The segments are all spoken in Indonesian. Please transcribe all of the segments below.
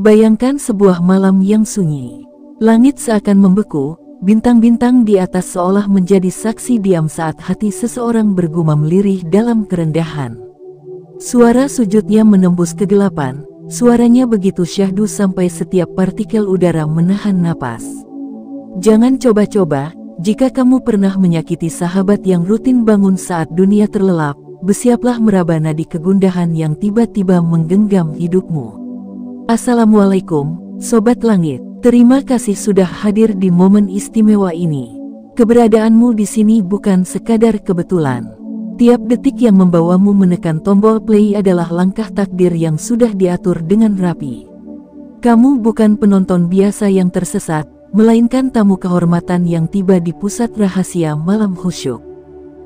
Bayangkan sebuah malam yang sunyi. Langit seakan membeku, bintang-bintang di atas seolah menjadi saksi diam saat hati seseorang bergumam lirih dalam kerendahan. Suara sujudnya menembus kegelapan, suaranya begitu syahdu sampai setiap partikel udara menahan napas. Jangan coba-coba, jika kamu pernah menyakiti sahabat yang rutin bangun saat dunia terlelap, bersiaplah meraba nadi kegundahan yang tiba-tiba menggenggam hidupmu. Assalamualaikum, Sobat Langit. Terima kasih sudah hadir di momen istimewa ini. Keberadaanmu di sini bukan sekadar kebetulan. Tiap detik yang membawamu menekan tombol play adalah langkah takdir yang sudah diatur dengan rapi. Kamu bukan penonton biasa yang tersesat, melainkan tamu kehormatan yang tiba di pusat rahasia malam khusyuk.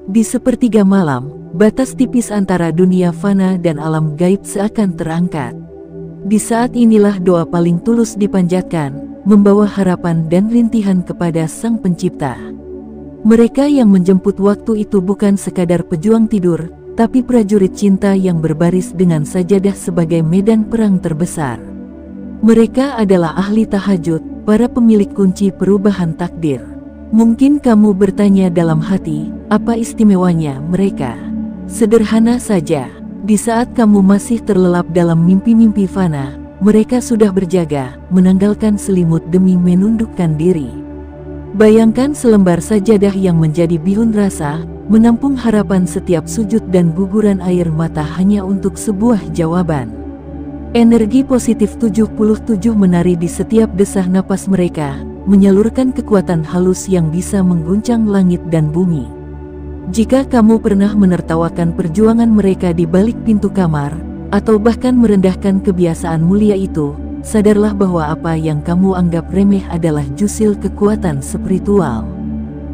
Di sepertiga malam, batas tipis antara dunia fana dan alam gaib seakan terangkat. Di saat inilah doa paling tulus dipanjatkan, membawa harapan dan rintihan kepada Sang Pencipta. Mereka yang menjemput waktu itu bukan sekadar pejuang tidur, tapi prajurit cinta yang berbaris dengan sajadah sebagai medan perang terbesar. Mereka adalah ahli tahajud, para pemilik kunci perubahan takdir. Mungkin kamu bertanya dalam hati, apa istimewanya mereka? Sederhana saja. Di saat kamu masih terlelap dalam mimpi-mimpi fana, mereka sudah berjaga, menanggalkan selimut demi menundukkan diri. Bayangkan selembar sajadah yang menjadi bihun rasa, menampung harapan setiap sujud dan guguran air mata hanya untuk sebuah jawaban. Energi positif 77 menari di setiap desah napas mereka, menyalurkan kekuatan halus yang bisa mengguncang langit dan bumi. Jika kamu pernah menertawakan perjuangan mereka di balik pintu kamar, atau bahkan merendahkan kebiasaan mulia itu, sadarlah bahwa apa yang kamu anggap remeh adalah jusil kekuatan spiritual.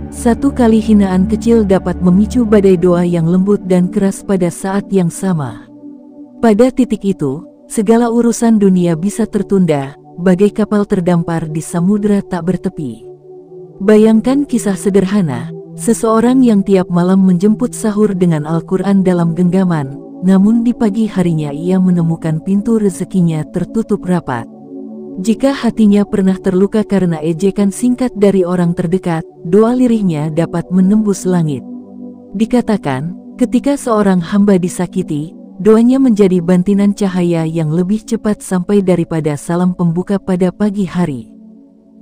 Satu kali hinaan kecil dapat memicu badai doa yang lembut dan keras pada saat yang sama. Pada titik itu, segala urusan dunia bisa tertunda, bagai kapal terdampar di samudera tak bertepi. Bayangkan kisah sederhana. Seseorang yang tiap malam menjemput sahur dengan Al-Quran dalam genggaman, namun di pagi harinya ia menemukan pintu rezekinya tertutup rapat. Jika hatinya pernah terluka karena ejekan singkat dari orang terdekat, doa lirihnya dapat menembus langit. Dikatakan, ketika seorang hamba disakiti, doanya menjadi bantinan cahaya yang lebih cepat sampai daripada salam pembuka pada pagi hari.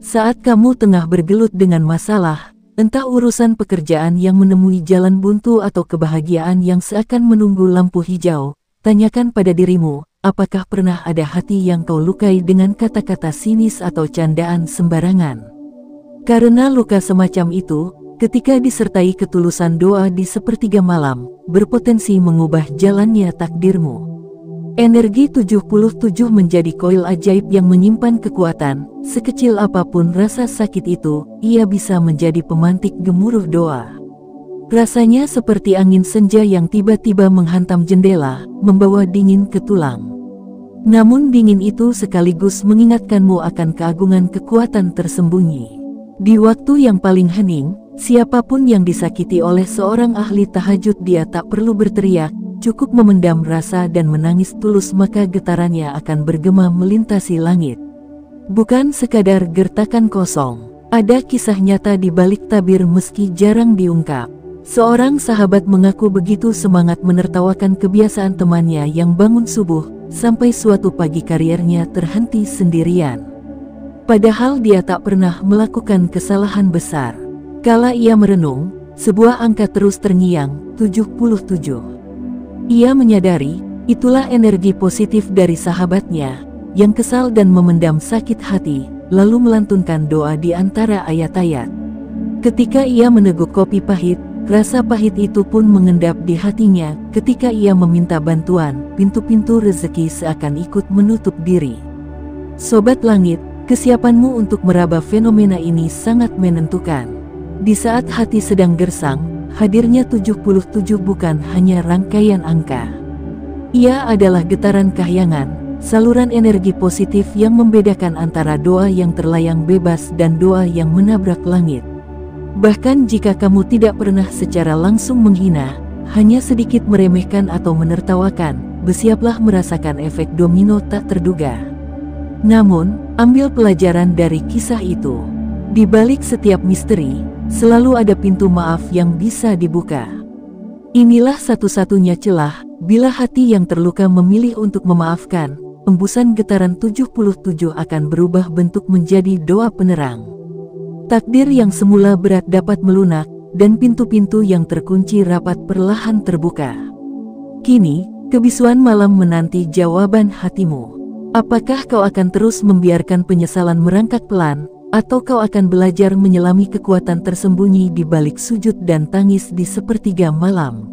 Saat kamu tengah bergelut dengan masalah, entah urusan pekerjaan yang menemui jalan buntu atau kebahagiaan yang seakan menunggu lampu hijau, tanyakan pada dirimu, apakah pernah ada hati yang kau lukai dengan kata-kata sinis atau candaan sembarangan? Karena luka semacam itu, ketika disertai ketulusan doa di sepertiga malam, berpotensi mengubah jalannya takdirmu. Energi 77 menjadi koil ajaib yang menyimpan kekuatan. Sekecil apapun rasa sakit itu, ia bisa menjadi pemantik gemuruh doa. Rasanya seperti angin senja yang tiba-tiba menghantam jendela, membawa dingin ke tulang. Namun dingin itu sekaligus mengingatkanmu akan keagungan kekuatan tersembunyi. Di waktu yang paling hening, siapapun yang disakiti oleh seorang ahli tahajud dia tak perlu berteriak, cukup memendam rasa dan menangis tulus maka getarannya akan bergema melintasi langit. Bukan sekadar gertakan kosong, ada kisah nyata di balik tabir meski jarang diungkap. Seorang sahabat mengaku begitu semangat menertawakan kebiasaan temannya yang bangun subuh, sampai suatu pagi karirnya terhenti sendirian. Padahal dia tak pernah melakukan kesalahan besar. Kala ia merenung, sebuah angka terus terngiang, 77. Ia menyadari, itulah energi positif dari sahabatnya, yang kesal dan memendam sakit hati, lalu melantunkan doa di antara ayat-ayat. Ketika ia meneguk kopi pahit, rasa pahit itu pun mengendap di hatinya. Ketika ia meminta bantuan, pintu-pintu rezeki seakan ikut menutup diri. Sobat Langit, kesiapanmu untuk meraba fenomena ini sangat menentukan. Di saat hati sedang gersang, hadirnya 77 bukan hanya rangkaian angka. Ia adalah getaran kahyangan, saluran energi positif yang membedakan antara doa yang terlayang bebas dan doa yang menabrak langit. Bahkan jika kamu tidak pernah secara langsung menghina, hanya sedikit meremehkan atau menertawakan, bersiaplah merasakan efek domino tak terduga. Namun, ambil pelajaran dari kisah itu. Di balik setiap misteri, selalu ada pintu maaf yang bisa dibuka. Inilah satu-satunya celah, bila hati yang terluka memilih untuk memaafkan, embusan getaran 77 akan berubah bentuk menjadi doa penerang. Takdir yang semula berat dapat melunak, dan pintu-pintu yang terkunci rapat perlahan terbuka. Kini, kebisuan malam menanti jawaban hatimu. Apakah kau akan terus membiarkan penyesalan merangkak pelan, atau kau akan belajar menyelami kekuatan tersembunyi di balik sujud dan tangis di sepertiga malam?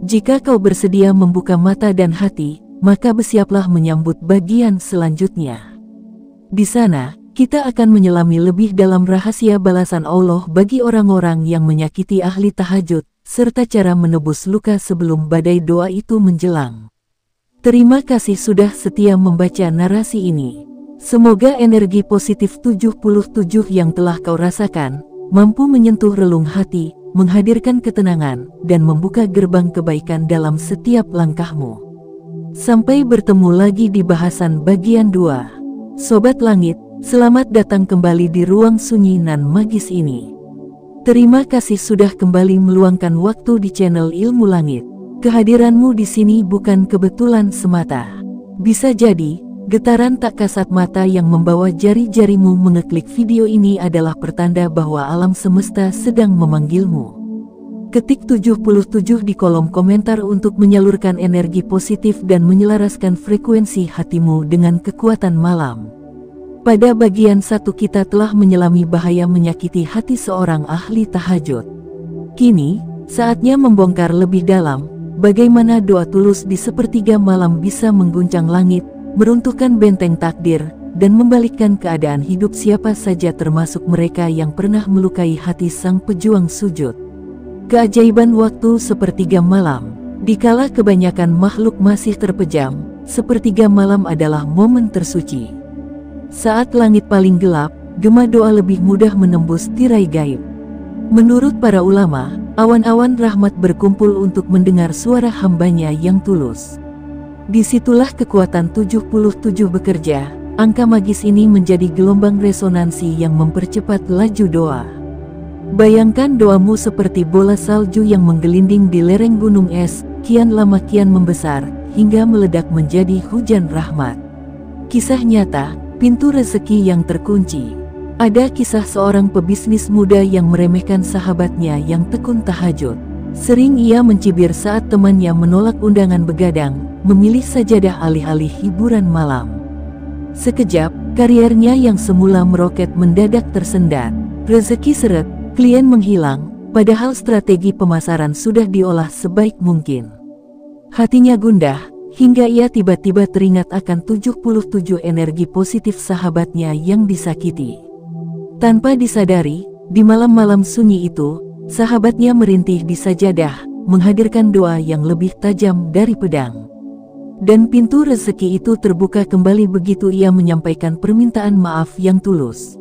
Jika kau bersedia membuka mata dan hati, maka bersiaplah menyambut bagian selanjutnya. Di sana, kita akan menyelami lebih dalam rahasia balasan Allah bagi orang-orang yang menyakiti ahli tahajud, serta cara menebus luka sebelum badai doa itu menjelang. Terima kasih sudah setia membaca narasi ini. Semoga energi positif 77 yang telah kau rasakan, mampu menyentuh relung hati, menghadirkan ketenangan, dan membuka gerbang kebaikan dalam setiap langkahmu. Sampai bertemu lagi di bahasan bagian 2. Sobat Langit, selamat datang kembali di ruang sunyi nan magis ini. Terima kasih sudah kembali meluangkan waktu di channel Ilmu Langit. Kehadiranmu di sini bukan kebetulan semata. Bisa jadi, getaran tak kasat mata yang membawa jari-jarimu mengeklik video ini adalah pertanda bahwa alam semesta sedang memanggilmu. Ketik 77 di kolom komentar untuk menyalurkan energi positif dan menyelaraskan frekuensi hatimu dengan kekuatan malam. Pada bagian 1 kita telah menyelami bahaya menyakiti hati seorang ahli tahajud. Kini, saatnya membongkar lebih dalam, bagaimana doa tulus di sepertiga malam bisa mengguncang langit, meruntuhkan benteng takdir, dan membalikkan keadaan hidup siapa saja termasuk mereka yang pernah melukai hati sang pejuang sujud. Keajaiban waktu sepertiga malam. Dikala kebanyakan makhluk masih terpejam, sepertiga malam adalah momen tersuci. Saat langit paling gelap, gema doa lebih mudah menembus tirai gaib. Menurut para ulama, awan-awan rahmat berkumpul untuk mendengar suara hambanya yang tulus. Disitulah kekuatan 77 bekerja, angka magis ini menjadi gelombang resonansi yang mempercepat laju doa. Bayangkan doamu seperti bola salju yang menggelinding di lereng gunung es, kian lama kian membesar, hingga meledak menjadi hujan rahmat. Kisah nyata, pintu rezeki yang terkunci. Ada kisah seorang pebisnis muda yang meremehkan sahabatnya yang tekun tahajud. Sering ia mencibir saat temannya menolak undangan begadang, memilih sajadah alih-alih hiburan malam. Sekejap, karirnya yang semula meroket mendadak tersendat. Rezeki seret, klien menghilang, padahal strategi pemasaran sudah diolah sebaik mungkin. Hatinya gundah, hingga ia tiba-tiba teringat akan 77 energi positif sahabatnya yang disakiti. Tanpa disadari, di malam-malam sunyi itu, sahabatnya merintih di sajadah, menghadirkan doa yang lebih tajam dari pedang. Dan pintu rezeki itu terbuka kembali begitu ia menyampaikan permintaan maaf yang tulus.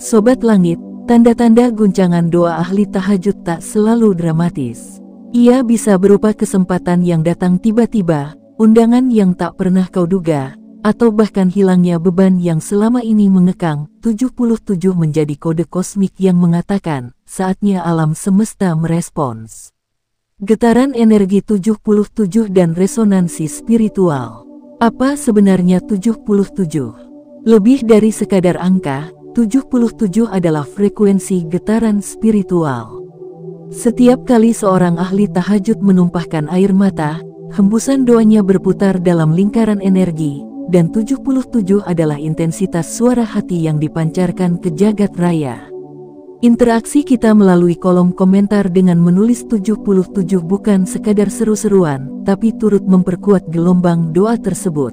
Sobat Langit, tanda-tanda guncangan doa ahli tahajud tak selalu dramatis. Ia bisa berupa kesempatan yang datang tiba-tiba, undangan yang tak pernah kau duga, atau bahkan hilangnya beban yang selama ini mengekang. 77 menjadi kode kosmik yang mengatakan, saatnya alam semesta merespons. Getaran energi 77 dan resonansi spiritual. Apa sebenarnya 77? Lebih dari sekadar angka, 77 adalah frekuensi getaran spiritual. Setiap kali seorang ahli tahajud menumpahkan air mata, hembusan doanya berputar dalam lingkaran energi, dan 77 adalah intensitas suara hati yang dipancarkan ke jagat raya. Interaksi kita melalui kolom komentar dengan menulis 77 bukan sekadar seru-seruan, tapi turut memperkuat gelombang doa tersebut.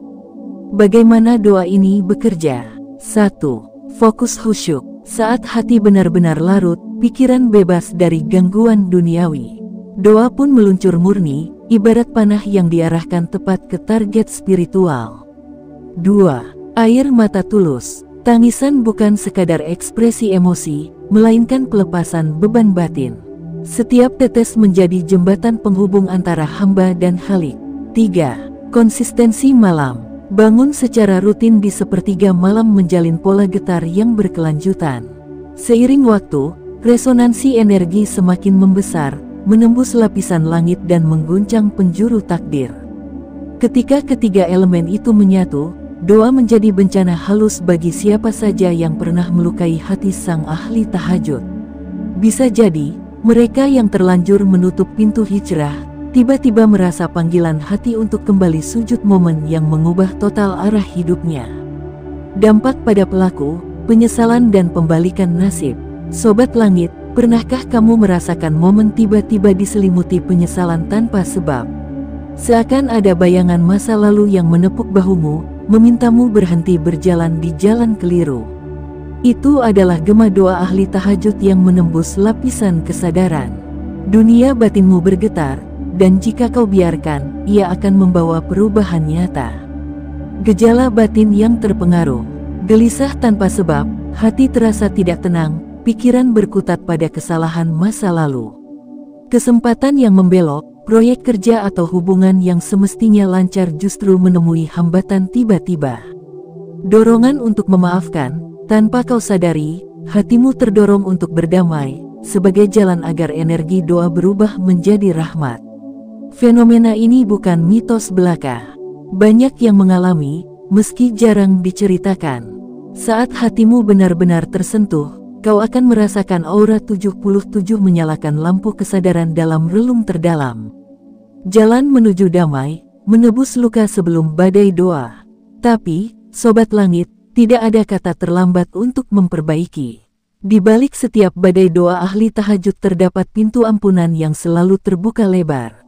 Bagaimana doa ini bekerja? 1. Fokus khusyuk. Saat hati benar-benar larut, pikiran bebas dari gangguan duniawi. Doa pun meluncur murni, ibarat panah yang diarahkan tepat ke target spiritual. 2. Air mata tulus. Tangisan bukan sekadar ekspresi emosi, melainkan pelepasan beban batin. Setiap tetes menjadi jembatan penghubung antara hamba dan Khalik. 3. Konsistensi malam. Bangun secara rutin di sepertiga malam menjalin pola getar yang berkelanjutan. Seiring waktu, resonansi energi semakin membesar, menembus lapisan langit dan mengguncang penjuru takdir. Ketika ketiga elemen itu menyatu, doa menjadi bencana halus bagi siapa saja yang pernah melukai hati sang ahli tahajud. Bisa jadi, mereka yang terlanjur menutup pintu hijrah, tiba-tiba merasa panggilan hati untuk kembali sujud, momen yang mengubah total arah hidupnya. Dampak pada pelaku, penyesalan dan pembalikan nasib. Sobat Langit, pernahkah kamu merasakan momen tiba-tiba diselimuti penyesalan tanpa sebab? Seakan ada bayangan masa lalu yang menepuk bahumu, memintamu berhenti berjalan di jalan keliru. Itu adalah gema doa ahli tahajud yang menembus lapisan kesadaran. Dunia batinmu bergetar, dan jika kau biarkan, ia akan membawa perubahan nyata. Gejala batin yang terpengaruh. Gelisah tanpa sebab, hati terasa tidak tenang, pikiran berkutat pada kesalahan masa lalu. Kesempatan yang membelok, proyek kerja atau hubungan yang semestinya lancar justru menemui hambatan tiba-tiba. Dorongan untuk memaafkan, tanpa kau sadari, hatimu terdorong untuk berdamai, sebagai jalan agar energi doa berubah menjadi rahmat. Fenomena ini bukan mitos belaka. Banyak yang mengalami, meski jarang diceritakan. Saat hatimu benar-benar tersentuh, kau akan merasakan aura 77 menyalakan lampu kesadaran dalam relung terdalam. Jalan menuju damai, menebus luka sebelum badai doa. Tapi, Sobat Langit, tidak ada kata terlambat untuk memperbaiki. Di balik setiap badai doa ahli tahajud terdapat pintu ampunan yang selalu terbuka lebar.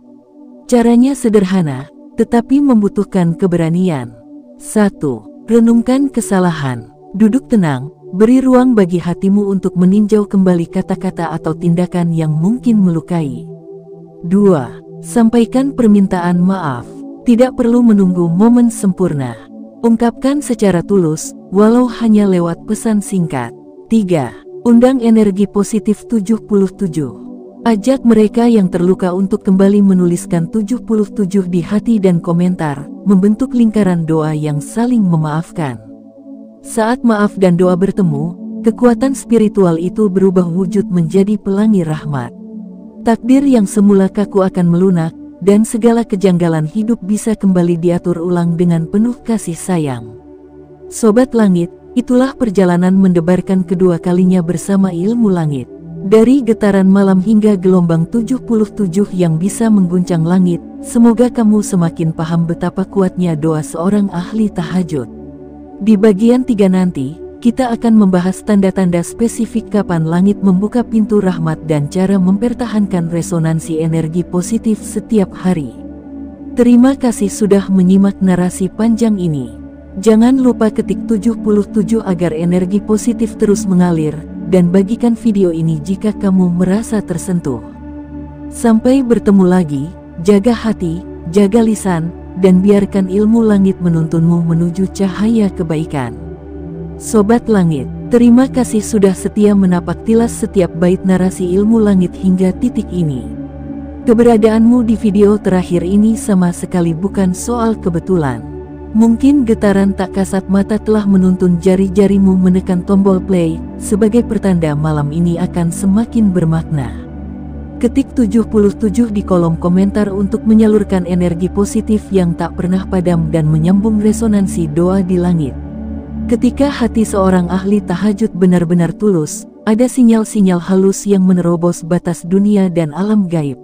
Caranya sederhana, tetapi membutuhkan keberanian. 1. Renungkan kesalahan. Duduk tenang, beri ruang bagi hatimu untuk meninjau kembali kata-kata atau tindakan yang mungkin melukai. 2. Sampaikan permintaan maaf. Tidak perlu menunggu momen sempurna. Ungkapkan secara tulus, walau hanya lewat pesan singkat. 3. Undang energi positif 77. Ajak mereka yang terluka untuk kembali menuliskan 77 di hati dan komentar, membentuk lingkaran doa yang saling memaafkan. Saat maaf dan doa bertemu, kekuatan spiritual itu berubah wujud menjadi pelangi rahmat. Takdir yang semula kaku akan melunak, dan segala kejanggalan hidup bisa kembali diatur ulang dengan penuh kasih sayang. Sobat Langit, itulah perjalanan mendebarkan kedua kalinya bersama ilmu langit. Dari getaran malam hingga gelombang 77 yang bisa mengguncang langit, semoga kamu semakin paham betapa kuatnya doa seorang ahli tahajud. Di bagian 3 nanti, kita akan membahas tanda-tanda spesifik kapan langit membuka pintu rahmat dan cara mempertahankan resonansi energi positif setiap hari. Terima kasih sudah menyimak narasi panjang ini. Jangan lupa ketik 77 agar energi positif terus mengalir, dan bagikan video ini jika kamu merasa tersentuh. Sampai bertemu lagi, jaga hati, jaga lisan, dan biarkan ilmu langit menuntunmu menuju cahaya kebaikan. Sobat Langit, terima kasih sudah setia menapak tilas setiap bait narasi ilmu langit hingga titik ini. Keberadaanmu di video terakhir ini sama sekali bukan soal kebetulan. Mungkin getaran tak kasat mata telah menuntun jari-jarimu menekan tombol play, sebagai pertanda malam ini akan semakin bermakna. Ketik 77 di kolom komentar untuk menyalurkan energi positif yang tak pernah padam dan menyambung resonansi doa di langit. Ketika hati seorang ahli tahajud benar-benar tulus, ada sinyal-sinyal halus yang menerobos batas dunia dan alam gaib.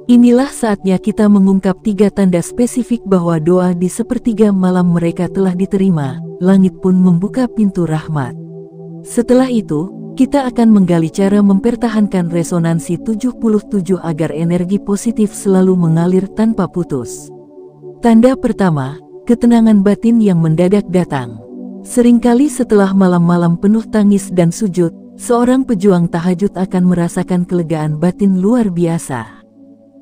Inilah saatnya kita mengungkap 3 tanda spesifik bahwa doa di sepertiga malam mereka telah diterima, langit pun membuka pintu rahmat. Setelah itu, kita akan menggali cara mempertahankan resonansi 77 agar energi positif selalu mengalir tanpa putus. Tanda pertama, ketenangan batin yang mendadak datang. Seringkali setelah malam-malam penuh tangis dan sujud, seorang pejuang tahajud akan merasakan kelegaan batin luar biasa.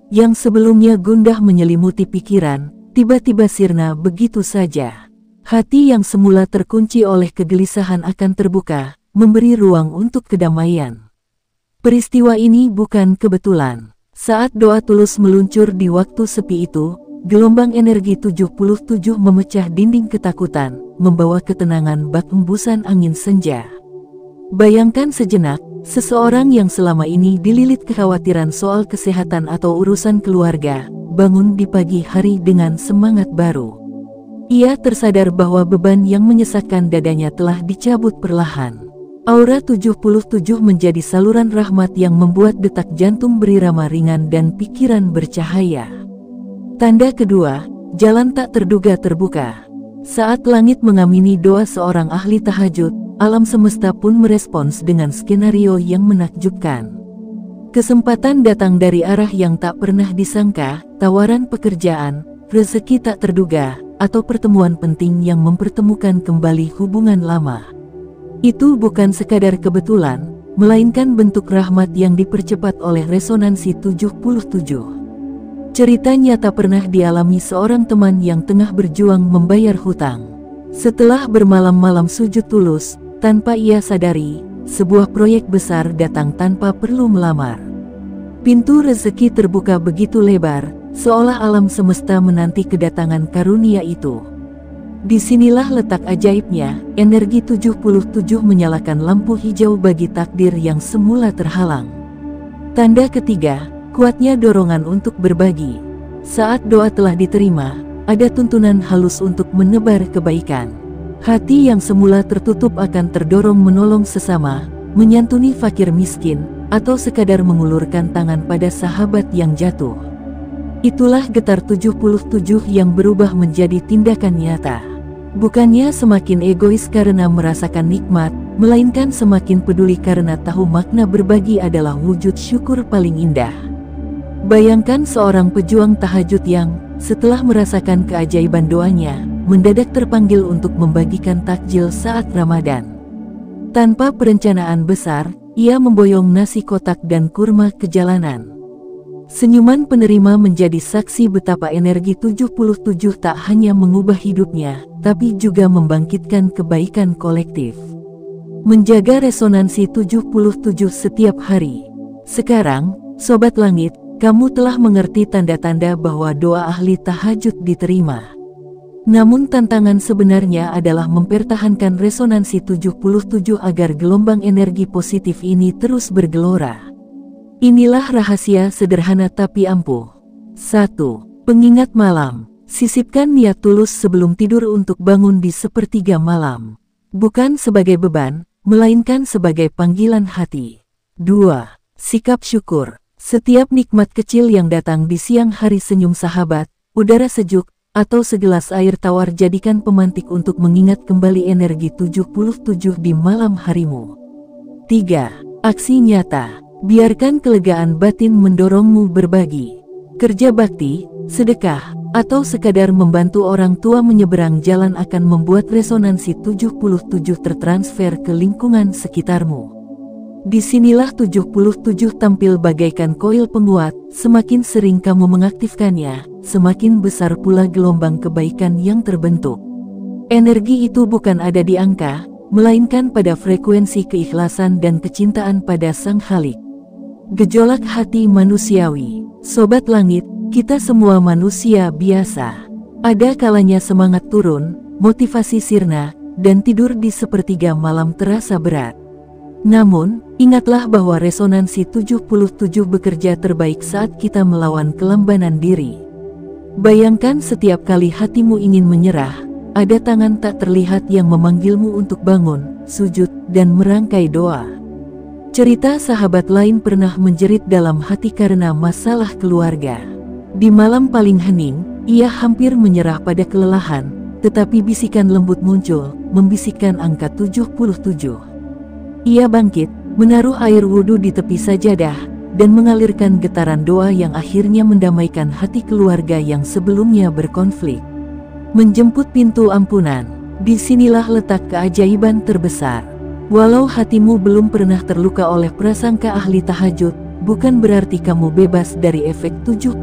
Yang sebelumnya gundah menyelimuti pikiran, tiba-tiba sirna begitu saja. Hati yang semula terkunci oleh kegelisahan akan terbuka, memberi ruang untuk kedamaian. Peristiwa ini bukan kebetulan. Saat doa tulus meluncur di waktu sepi itu, gelombang energi 77 memecah dinding ketakutan, membawa ketenangan bak embusan angin senja. Bayangkan sejenak, seseorang yang selama ini dililit kekhawatiran soal kesehatan atau urusan keluarga, bangun di pagi hari dengan semangat baru. Ia tersadar bahwa beban yang menyesakkan dadanya telah dicabut perlahan. Aura 77 menjadi saluran rahmat yang membuat detak jantung berirama ringan dan pikiran bercahaya. Tanda kedua, jalan tak terduga terbuka. Saat langit mengamini doa seorang ahli tahajud, alam semesta pun merespons dengan skenario yang menakjubkan. Kesempatan datang dari arah yang tak pernah disangka, tawaran pekerjaan, rezeki tak terduga, atau pertemuan penting yang mempertemukan kembali hubungan lama. Itu bukan sekadar kebetulan, melainkan bentuk rahmat yang dipercepat oleh resonansi 77. Cerita nyata pernah dialami seorang teman yang tengah berjuang membayar hutang. Setelah bermalam-malam sujud tulus, tanpa ia sadari, sebuah proyek besar datang tanpa perlu melamar. Pintu rezeki terbuka begitu lebar, seolah alam semesta menanti kedatangan karunia itu. Disinilah letak ajaibnya, energi 77 menyalakan lampu hijau bagi takdir yang semula terhalang. Tanda ketiga, kuatnya dorongan untuk berbagi. Saat doa telah diterima, ada tuntunan halus untuk menebar kebaikan. Hati yang semula tertutup akan terdorong menolong sesama, menyantuni fakir miskin, atau sekadar mengulurkan tangan pada sahabat yang jatuh. Itulah getar 77 yang berubah menjadi tindakan nyata. Bukannya semakin egois karena merasakan nikmat, melainkan semakin peduli karena tahu makna berbagi adalah wujud syukur paling indah. Bayangkan seorang pejuang tahajud yang, setelah merasakan keajaiban doanya, mendadak terpanggil untuk membagikan takjil saat Ramadan. Tanpa perencanaan besar, ia memboyong nasi kotak dan kurma ke jalanan. Senyuman penerima menjadi saksi betapa energi 77 tak hanya mengubah hidupnya, tapi juga membangkitkan kebaikan kolektif. Menjaga resonansi 77 setiap hari. Sekarang, Sobat Langit, kamu telah mengerti tanda-tanda bahwa doa ahli tahajud diterima. Namun tantangan sebenarnya adalah mempertahankan resonansi 77 agar gelombang energi positif ini terus bergelora. Inilah rahasia sederhana tapi ampuh. 1. Pengingat malam. Sisipkan niat tulus sebelum tidur untuk bangun di sepertiga malam. Bukan sebagai beban, melainkan sebagai panggilan hati. 2. Sikap syukur. Setiap nikmat kecil yang datang di siang hari, senyum sahabat, udara sejuk, atau segelas air tawar jadikan pemantik untuk mengingat kembali energi 77 di malam harimu. 3. Aksi nyata. Biarkan kelegaan batin mendorongmu berbagi. Kerja bakti, sedekah, atau sekadar membantu orang tua menyeberang jalan akan membuat resonansi 77 tertransfer ke lingkungan sekitarmu. Disinilah 77 tampil bagaikan koil penguat, semakin sering kamu mengaktifkannya, semakin besar pula gelombang kebaikan yang terbentuk. Energi itu bukan ada di angka, melainkan pada frekuensi keikhlasan dan kecintaan pada Sang Khalik. Gejolak hati manusiawi. Sobat Langit, kita semua manusia biasa. Ada kalanya semangat turun, motivasi sirna, dan tidur di sepertiga malam terasa berat. Namun, ingatlah bahwa resonansi 77 bekerja terbaik saat kita melawan kelambanan diri. Bayangkan setiap kali hatimu ingin menyerah, ada tangan tak terlihat yang memanggilmu untuk bangun, sujud, dan merangkai doa. Cerita sahabat lain pernah menjerit dalam hati karena masalah keluarga. Di malam paling hening, ia hampir menyerah pada kelelahan, tetapi bisikan lembut muncul, membisikkan angka 77. Ia bangkit, menaruh air wudhu di tepi sajadah, dan mengalirkan getaran doa yang akhirnya mendamaikan hati keluarga yang sebelumnya berkonflik. Menjemput pintu ampunan, disinilah letak keajaiban terbesar. Walau hatimu belum pernah terluka oleh prasangka ahli tahajud, bukan berarti kamu bebas dari efek 77.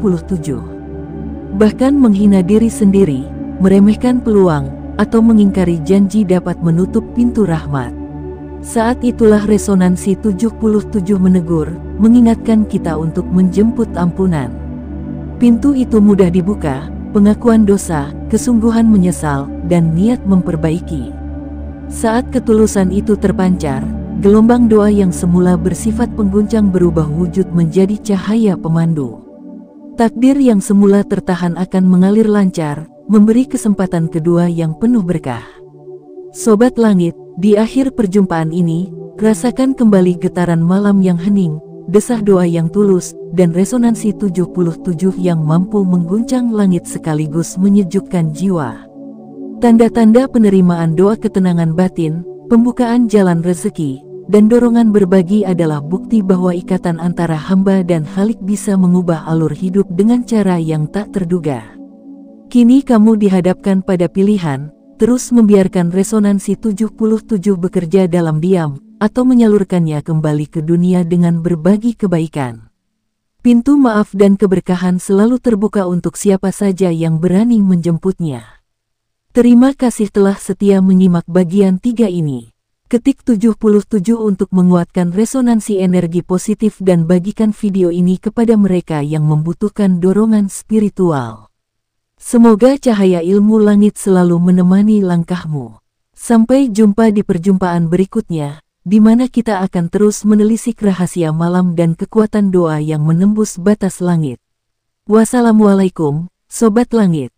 Bahkan menghina diri sendiri, meremehkan peluang, atau mengingkari janji dapat menutup pintu rahmat. Saat itulah resonansi 77 menegur, mengingatkan kita untuk menjemput ampunan. Pintu itu mudah dibuka, pengakuan dosa, kesungguhan menyesal, dan niat memperbaiki. Saat ketulusan itu terpancar, gelombang doa yang semula bersifat pengguncang berubah wujud menjadi cahaya pemandu. Takdir yang semula tertahan akan mengalir lancar, memberi kesempatan kedua yang penuh berkah. Sobat Langit, di akhir perjumpaan ini, rasakan kembali getaran malam yang hening, desah doa yang tulus, dan resonansi 77 yang mampu mengguncang langit sekaligus menyejukkan jiwa. Tanda-tanda penerimaan doa ketenangan batin, pembukaan jalan rezeki, dan dorongan berbagi adalah bukti bahwa ikatan antara hamba dan Khalik bisa mengubah alur hidup dengan cara yang tak terduga. Kini kamu dihadapkan pada pilihan, terus membiarkan resonansi 77 bekerja dalam diam, atau menyalurkannya kembali ke dunia dengan berbagi kebaikan. Pintu maaf dan keberkahan selalu terbuka untuk siapa saja yang berani menjemputnya. Terima kasih telah setia menyimak bagian 3 ini. Ketik 77 untuk menguatkan resonansi energi positif dan bagikan video ini kepada mereka yang membutuhkan dorongan spiritual. Semoga cahaya ilmu langit selalu menemani langkahmu. Sampai jumpa di perjumpaan berikutnya, di mana kita akan terus menelisik rahasia malam dan kekuatan doa yang menembus batas langit. Wassalamualaikum, Sobat Langit.